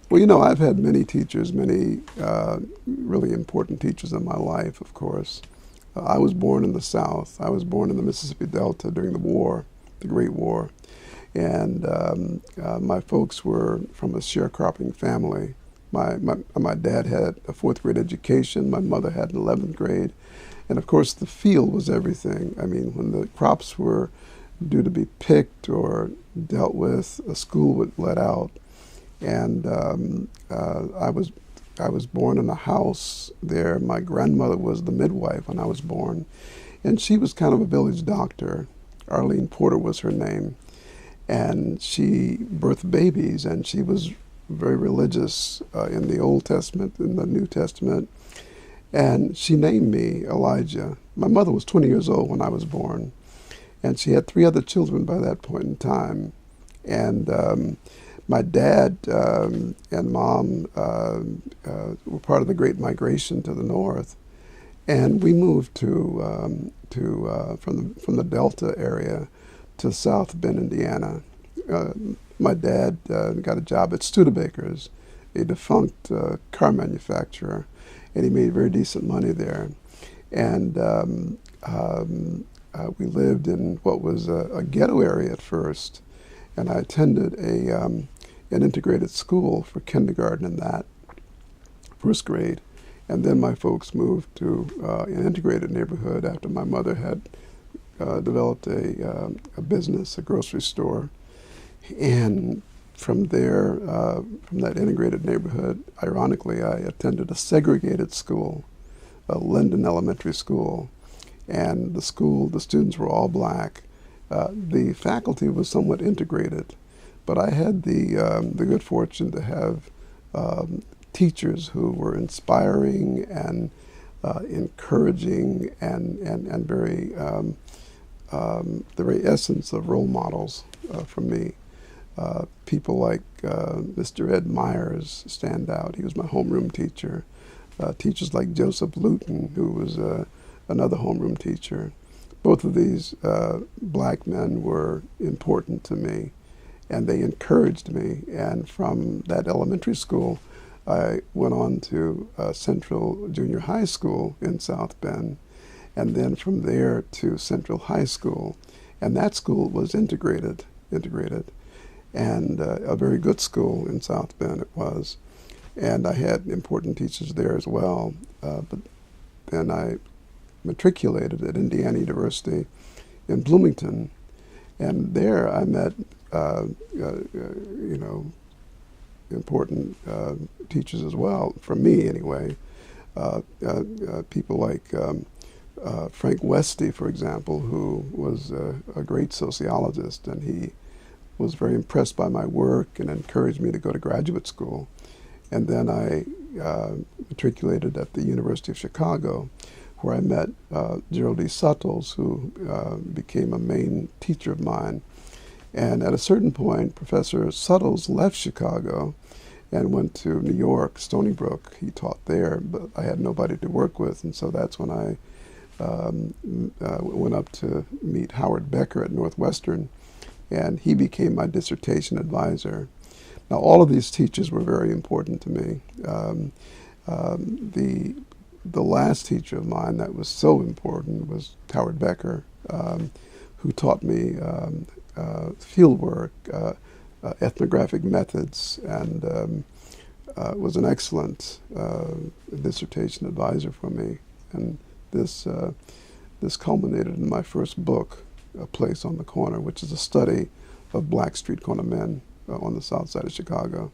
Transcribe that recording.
Well, you know, I've had many teachers, many really important teachers in my life, of course. I was born in the South. I was born in the Mississippi Delta during the war, the Great War. And my folks were from a sharecropping family. My dad had a fourth grade education. My mother had an 11th grade. And of course, the field was everything. I mean, when the crops were due to be picked or dealt with, a school would let out. And I was born in a house there. My grandmother was the midwife when I was born, and she was kind of a village doctor. Arlene Porter was her name, and she birthed babies, and she was very religious in the Old Testament, in the New Testament, and she named me Elijah. My mother was 20 years old when I was born, and she had three other children by that point in time, and my dad and mom were part of the Great Migration to the north, and we moved from the Delta area to South Bend, Indiana. My dad got a job at Studebaker's, a defunct car manufacturer, and he made very decent money there. And we lived in what was a ghetto area at first, and I attended an integrated school for kindergarten and that, first grade. And then my folks moved to an integrated neighborhood after my mother had developed a business, a grocery store. And from there, from that integrated neighborhood, ironically, I attended a segregated school, Linden Elementary School. And the students were all black. The faculty was somewhat integrated, but I had the good fortune to have teachers who were inspiring and encouraging and very the very essence of role models for me. People like Mr. Ed Myers stand out. He was my homeroom teacher. Teachers like Joseph Luton, who was another homeroom teacher. Both of these black men were important to me, and they encouraged me. And from that elementary school, I went on to Central Junior High School in South Bend, and then from there to Central High School. And that school was integrated, and a very good school in South Bend it was. And I had important teachers there as well. But then I matriculated at Indiana University in Bloomington, and there I met important teachers as well, for me anyway. People like Frank Westy, for example, who was a great sociologist, and he was very impressed by my work and encouraged me to go to graduate school. And then I matriculated at the University of Chicago, where I met Gerald E. Suttles, who became a main teacher of mine. And at a certain point, Professor Suttles left Chicago and went to New York, Stony Brook. He taught there, but I had nobody to work with, and so that's when I went up to meet Howard Becker at Northwestern, and he became my dissertation advisor. Now, all of these teachers were very important to me. The last teacher of mine that was so important was Howard Becker, who taught me field work, ethnographic methods, and was an excellent dissertation advisor for me. And this culminated in my first book, A Place on the Corner, which is a study of black street corner men on the south side of Chicago.